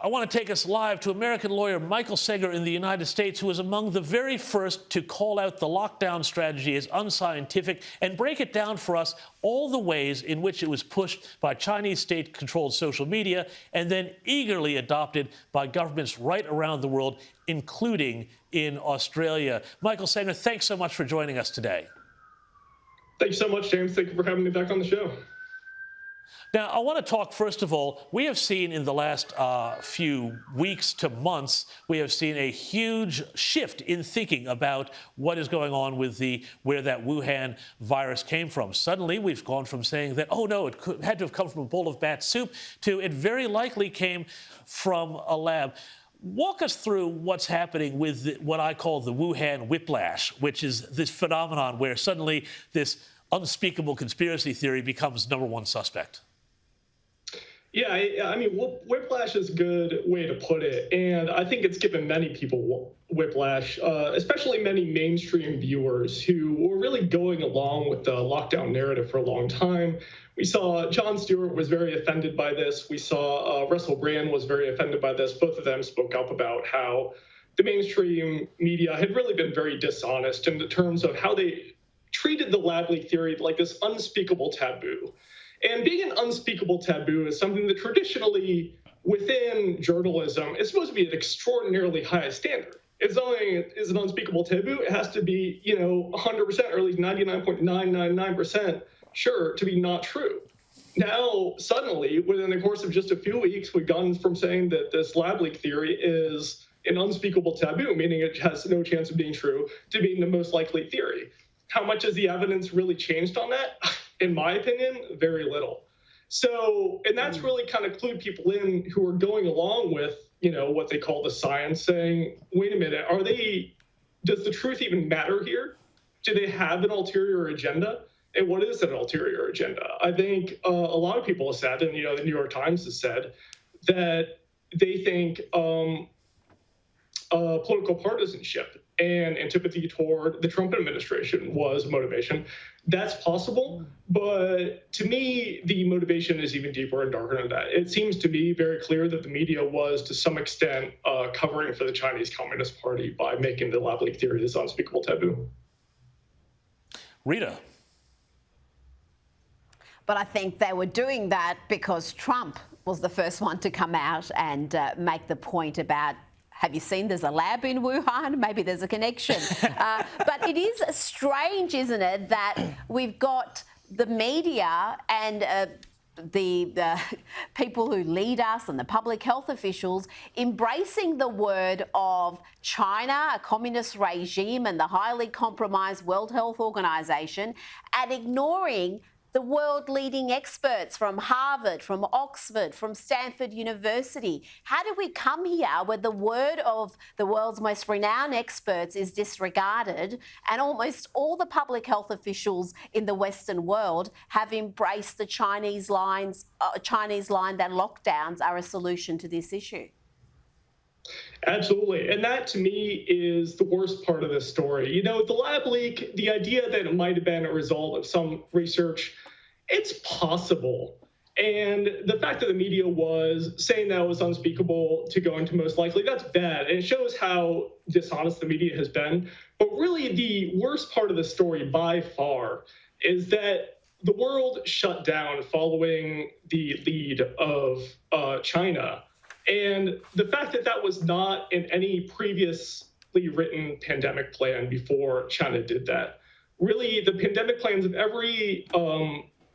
I want to take us live to American lawyer Michael Senger in the United States, who was among the very first to call out the lockdown strategy as unscientific and break it down for us all the ways in which it was pushed by Chinese state-controlled social media and then eagerly adopted by governments right around the world, including in Australia. Michael Senger, thanks so much for joining us today. Thanks so much, James. Thank you for having me back on the show. Now, I want to talk, first of all, we have seen in the last few weeks to months, we have seen a huge shift in thinking about what is going on with where that Wuhan virus came from. Suddenly, we've gone from saying that, oh, no, had to have come from a bowl of bat soup, to it very likely came from a lab. Walk us through what's happening with what I call the Wuhan whiplash, which is this phenomenon where suddenly this unspeakable conspiracy theory becomes #1 suspect. Yeah, I mean, whiplash is a good way to put it. And I think it's given many people whiplash, especially many mainstream viewers who were really going along with the lockdown narrative for a long time. We saw Jon Stewart was very offended by this. We saw Russell Brand was very offended by this. Both of them spoke up about how the mainstream media had really been very dishonest in the terms of how they treated the lab leak theory like this unspeakable taboo. And being an unspeakable taboo is something that traditionally within journalism is supposed to be an extraordinarily high standard. If something is an unspeakable taboo, it has to be, 100% or at least 99.999% sure to be not true. Now, suddenly, within the course of just a few weeks, we've gone from saying that this lab leak theory is an unspeakable taboo, meaning it has no chance of being true, to being the most likely theory. How much has the evidence really changed on that? In my opinion, very little. So, and that's really kind of clued people in who are going along with, what they call the science, saying, wait a minute, does the truth even matter here? Do they have an ulterior agenda? And what is an ulterior agenda? I think a lot of people have said, and, the New York Times has said, that they think political partisanship and antipathy toward the Trump administration was motivation. That's possible, but to me, the motivation is even deeper and darker than that. It seems to me very clear that the media was, to some extent, covering for the Chinese Communist Party by making the lab leak theory this unspeakable taboo. Rita. But I think they were doing that because Trump was the first one to come out and make the point about, have you seen there's a lab in Wuhan? Maybe there's a connection. But it is strange, isn't it, that we've got the media and the people who lead us and the public health officials embracing the word of China, a communist regime, and the highly compromised World Health Organization, and ignoring the world-leading experts from Harvard, from Oxford, from Stanford University. How did we come here where the word of the world's most renowned experts is disregarded and almost all the public health officials in the Western world have embraced the Chinese line that lockdowns are a solution to this issue? Absolutely. And that, to me, is the worst part of this story. The lab leak, the idea that it might have been a result of some research, it's possible. And the fact that the media was saying that it was unspeakable to go into most likely, that's bad. And it shows how dishonest the media has been. But really, the worst part of the story by far is that the world shut down following the lead of China. And the fact that that was not in any previously written pandemic plan before China did that. Really, the pandemic plans of every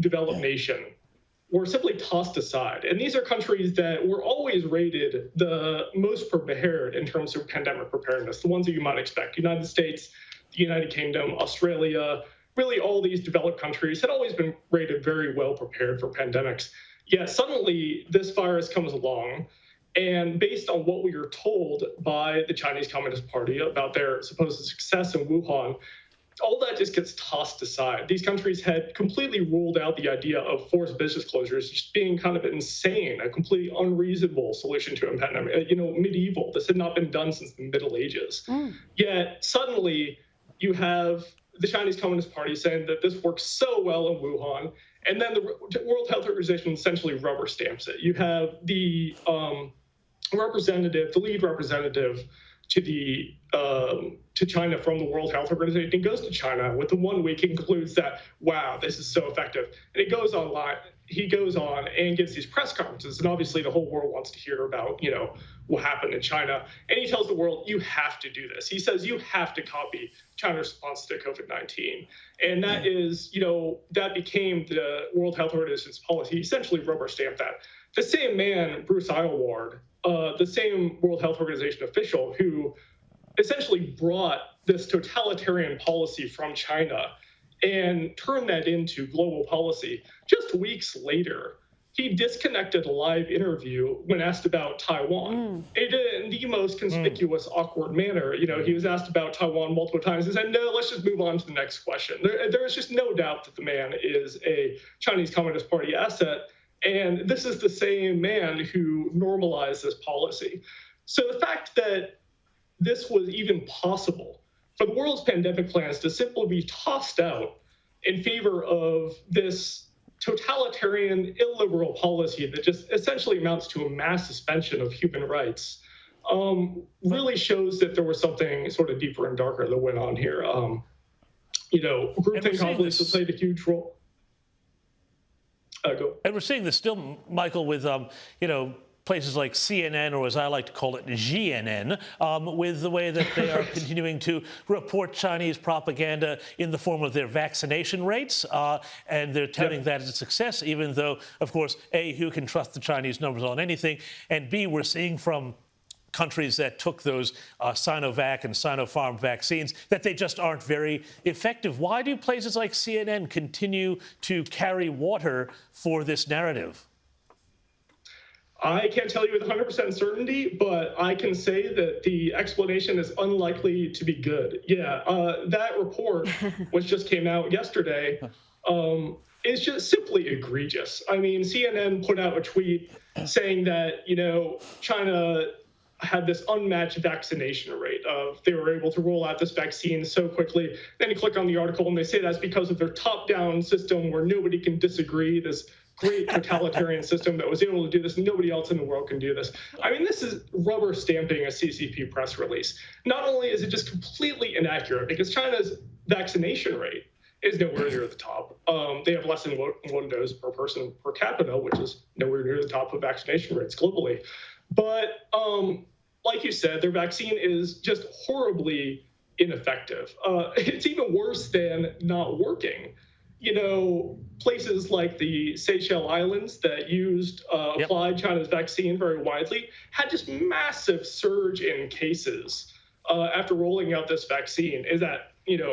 developed nation were simply tossed aside. And these are countries that were always rated the most prepared in terms of pandemic preparedness, the ones that you might expect. United States, the United Kingdom, Australia, really all these developed countries had always been rated very well prepared for pandemics. Yet suddenly this virus comes along. And based on what we were told by the Chinese Communist Party about their supposed success in Wuhan, all that just gets tossed aside. These countries had completely ruled out the idea of forced business closures just being kind of insane, a completely unreasonable solution to a pandemic. Medieval. This had not been done since the Middle Ages. Yet suddenly you have the Chinese Communist Party saying that this works so well in Wuhan, and then the World Health Organization essentially rubber stamps it. You have the representative, the lead representative to the to China from the World Health Organization, goes to China with the 1 week and concludes that, wow, this is so effective. And it goes online. He goes on and gives these press conferences, and obviously the whole world wants to hear about, what happened in China. And he tells the world, you have to do this. He says you have to copy China's response to COVID-19. And that is, that became the World Health Organization's policy. He essentially rubber stamped that. The same man, Bruce Aylward, the same World Health Organization official who essentially brought this totalitarian policy from China and turned that into global policy. Just weeks later, he disconnected a live interview when asked about Taiwan. He did it in the most conspicuous, awkward manner. He was asked about Taiwan multiple times and said, no, let's just move on to the next question. There is just no doubt that the man is a Chinese Communist Party asset. And this is the same man who normalized this policy. So the fact that this was even possible for the world's pandemic plans to simply be tossed out in favor of this totalitarian, illiberal policy that just essentially amounts to a mass suspension of human rights really shows that there was something sort of deeper and darker that went on here. Groupthink obviously played a huge role. And we're seeing this still, Michael, with places like CNN, or as I like to call it, GNN, with the way that they are continuing to report Chinese propaganda in the form of their vaccination rates, and they're touting that as a success, even though, of course, A, who can trust the Chinese numbers on anything, and B, we're seeing from countries that took those Sinovac and Sinopharm vaccines that they just aren't very effective. Why do places like CNN continue to carry water for this narrative? I can't tell you with 100% certainty, but I can say that the explanation is unlikely to be good. That report, which just came out yesterday, is just simply egregious. I mean, CNN put out a tweet saying that, China had this unmatched vaccination rate of they were able to roll out this vaccine so quickly. Then you click on the article and they say that's because of their top-down system where nobody can disagree, this great totalitarian system that was able to do this. Nobody else in the world can do this. I mean, this is rubber stamping a CCP press release. Not only is it just completely inaccurate, because China's vaccination rate is nowhere near the top. They have less than one dose per person per capita, which is nowhere near the top of vaccination rates globally. But like you said, their vaccine is just horribly ineffective. It's even worse than not working. Places like the Seychelles Islands that applied China's vaccine very widely had just massive surge in cases after rolling out this vaccine. Is that,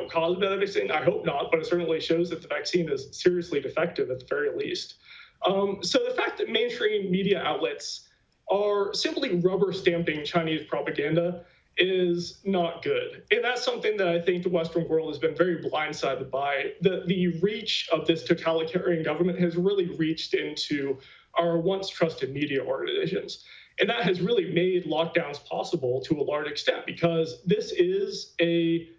caused by the vaccine? I hope not, but it certainly shows that the vaccine is seriously defective at the very least. So the fact that mainstream media outlets are simply rubber stamping Chinese propaganda is not good. And that's something that I think the Western world has been very blindsided by. The reach of this totalitarian government has really reached into our once trusted media organizations. And that has really made lockdowns possible to a large extent, because this is a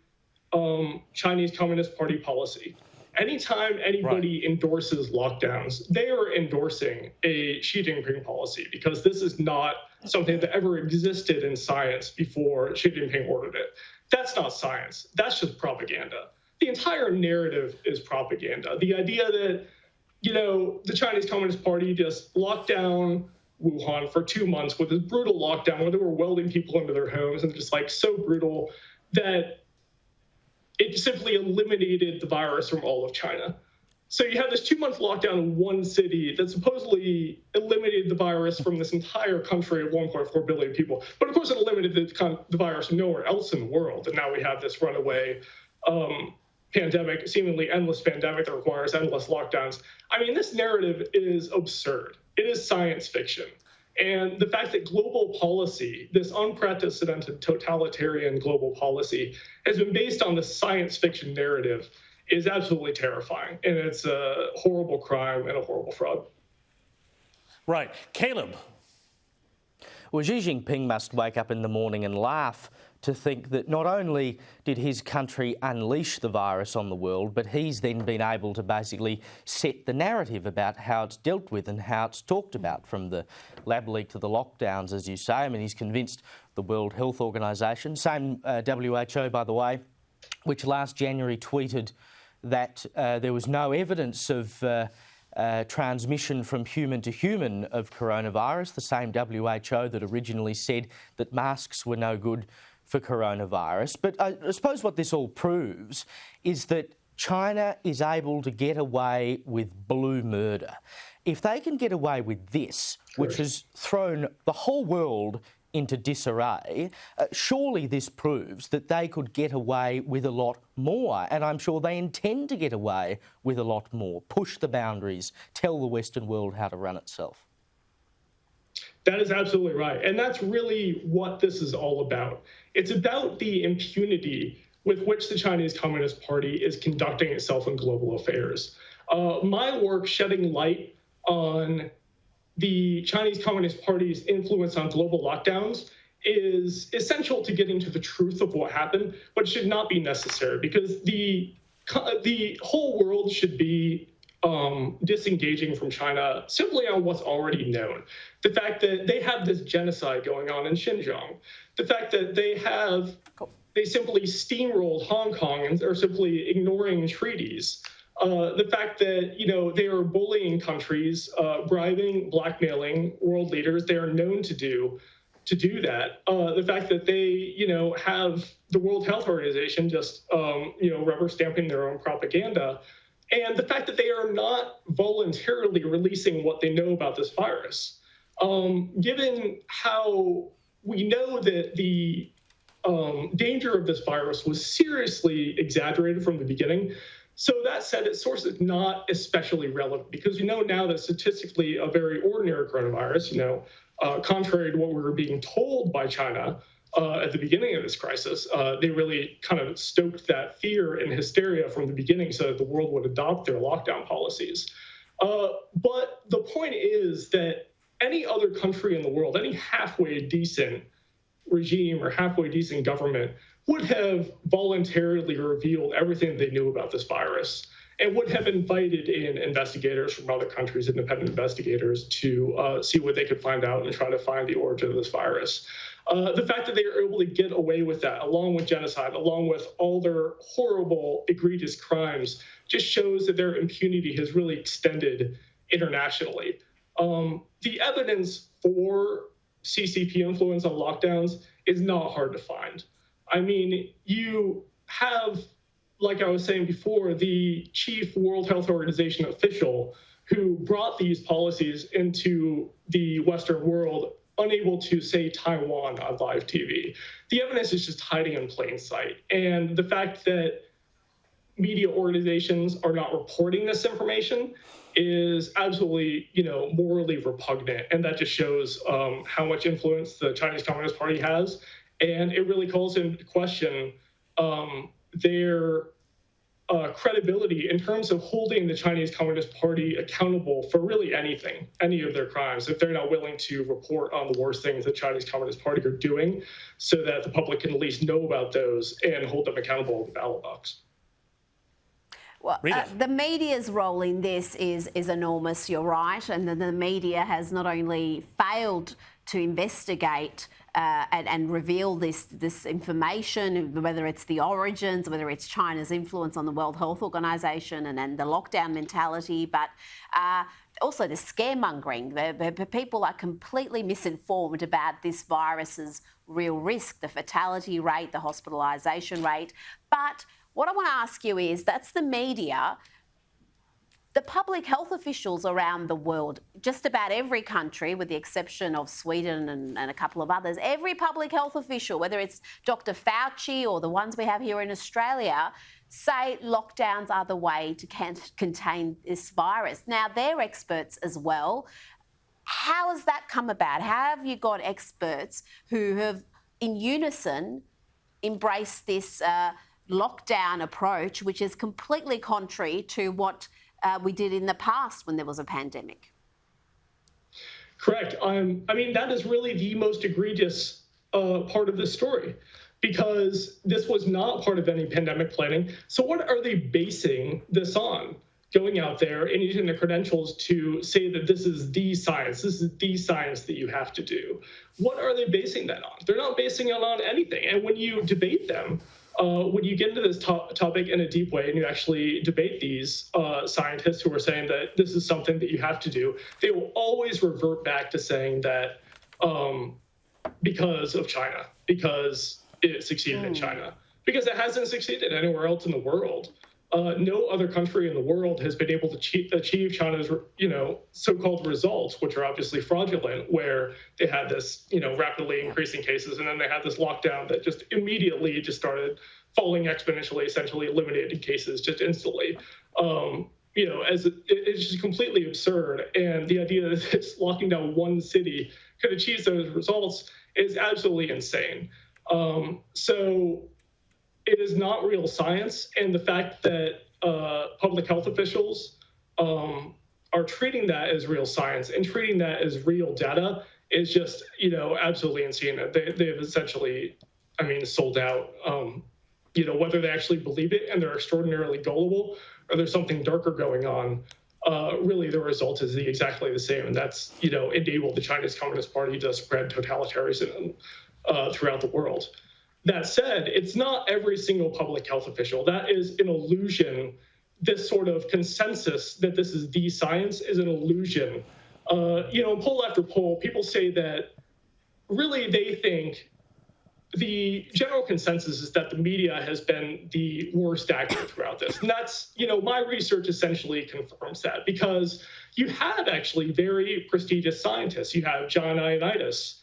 Chinese Communist Party policy. Anytime anybody endorses lockdowns, they are endorsing a Xi Jinping policy, because this is not something that ever existed in science before Xi Jinping ordered it. That's not science. That's just propaganda. The entire narrative is propaganda. The idea that, the Chinese Communist Party just locked down Wuhan for 2 months with this brutal lockdown where they were welding people into their homes, and just so brutal that it simply eliminated the virus from all of China. So you have this 2-month lockdown in one city that supposedly eliminated the virus from this entire country of 1.4 billion people. But of course, it eliminated the virus nowhere else in the world. And now we have this runaway pandemic, seemingly endless pandemic that requires endless lockdowns. I mean, this narrative is absurd. It is science fiction. And the fact that global policy, this unprecedented totalitarian global policy, has been based on the science fiction narrative is absolutely terrifying. And it's a horrible crime and a horrible fraud. Right. Caleb. Well, Xi Jinping must wake up in the morning and laugh to think that not only did his country unleash the virus on the world, but he's then been able to basically set the narrative about how it's dealt with and how it's talked about, from the lab leak to the lockdowns, as you say. I mean, he's convinced the World Health Organization, same WHO, by the way, which last January tweeted that there was no evidence of transmission from human to human of coronavirus, the same WHO that originally said that masks were no good for coronavirus. But I suppose what this all proves is that China is able to get away with blue murder. If they can get away with this, which has thrown the whole world into disarray, surely this proves that they could get away with a lot more. And I'm sure they intend to get away with a lot more, push the boundaries, tell the Western world how to run itself. That is absolutely right. And that's really what this is all about. It's about the impunity with which the Chinese Communist Party is conducting itself in global affairs. My work shedding light on the Chinese Communist Party's influence on global lockdowns is essential to getting to the truth of what happened, but should not be necessary, because the whole world should be disengaging from China simply on what's already known. The fact that they have this genocide going on in Xinjiang, the fact that they simply steamrolled Hong Kong and are simply ignoring treaties. The fact that, they are bullying countries, bribing, blackmailing world leaders. They are known to do that. The fact that they, have the World Health Organization just, rubber stamping their own propaganda. And the fact that they are not voluntarily releasing what they know about this virus. Given how we know that the danger of this virus was seriously exaggerated from the beginning. So that said, its source is not especially relevant, because we know now that statistically a very ordinary coronavirus, contrary to what we were being told by China at the beginning of this crisis, they really kind of stoked that fear and hysteria from the beginning so that the world would adopt their lockdown policies. But the point is that any other country in the world, any halfway decent regime or halfway decent government would have voluntarily revealed everything they knew about this virus and would have invited in investigators from other countries, independent investigators, to see what they could find out and try to find the origin of this virus. The fact that they are able to get away with that, along with genocide, along with all their horrible, egregious crimes, just shows that their impunity has really extended internationally. The evidence for CCP influence on lockdowns is not hard to find. I mean, you have, like I was saying before, the chief World Health Organization official who brought these policies into the Western world, unable to say Taiwan on live TV. The evidence is just hiding in plain sight. And the fact that media organizations are not reporting this information is absolutely, morally repugnant. And that just shows how much influence the Chinese Communist Party has. And it really calls into question their credibility in terms of holding the Chinese Communist Party accountable for really anything, any of their crimes, if they're not willing to report on the worst things the Chinese Communist Party are doing, so that the public can at least know about those and hold them accountable at the ballot box. Well, the media's role in this is enormous, you're right, and the media has not only failed to investigate and reveal this information, whether it's the origins, whether it's China's influence on the World Health Organization and the lockdown mentality, but also the scaremongering. The people are completely misinformed about this virus's real risk, the fatality rate, the hospitalisation rate. But what I want to ask you is, that's the media. The public health officials around the world, just about every country, with the exception of Sweden and a couple of others, every public health official, whether it's Dr. Fauci or the ones we have here in Australia, say lockdowns are the way to contain this virus. Now, they're experts as well. How has that come about? How have you got experts who have, in unison, embraced this lockdown approach, which is completely contrary to what we did in the past when there was a pandemic? Correct. I mean, that is really the most egregious part of this story, because this was not part of any pandemic planning. So what are they basing this on? Going out there and using their credentials to say that this is the science that you have to do. What are they basing that on? They're not basing it on anything. And when you debate them, when you get into this topic in a deep way and you actually debate these scientists who are saying that this is something that you have to do, they will always revert back to saying that because of China, because it succeeded in China, because it hasn't succeeded anywhere else in the world. No other country in the world has been able to achieve China's, so-called results, which are obviously fraudulent, where they had this, rapidly increasing cases, and then they had this lockdown that just immediately just started falling exponentially, essentially eliminated cases just instantly. It's just completely absurd. And the idea that it's locking down one city could achieve those results is absolutely insane. So it is not real science, and the fact that public health officials are treating that as real science and treating that as real data is just, absolutely insane. They've essentially, sold out. Whether they actually believe it and they're extraordinarily gullible, or there's something darker going on, really the result is exactly the same, and that's, enable the Chinese Communist Party to spread totalitarianism throughout the world. That said, it's not every single public health official. That is an illusion. This sort of consensus that this is the science is an illusion. Poll after poll, people say that really they think the general consensus is that the media has been the worst actor throughout this. And that's, my research essentially confirms that, because you have actually very prestigious scientists. You have John Ioannidis,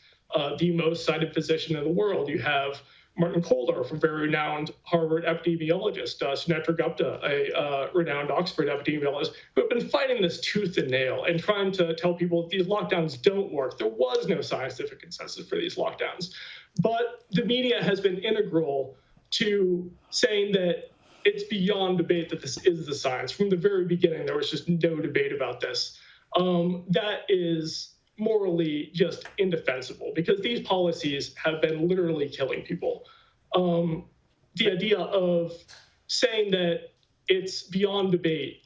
the most cited physician in the world. You have Martin Kohler, a very renowned Harvard epidemiologist, Sunetra Gupta, a renowned Oxford epidemiologist, who have been fighting this tooth and nail and trying to tell people that these lockdowns don't work. There was no scientific consensus for these lockdowns. But the media has been integral to saying that it's beyond debate that this is the science. From the very beginning, there was just no debate about this. That is morally just indefensible, because these policies have been literally killing people. The idea of saying that it's beyond debate,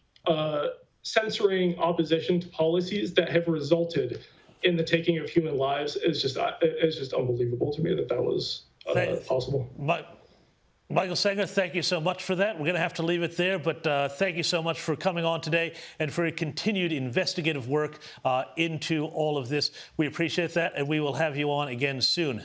censoring opposition to policies that have resulted in the taking of human lives is just unbelievable to me that was possible. Michael Senger, thank you so much for that. We're going to have to leave it there, but thank you so much for coming on today and for your continued investigative work into all of this. We appreciate that, and we will have you on again soon.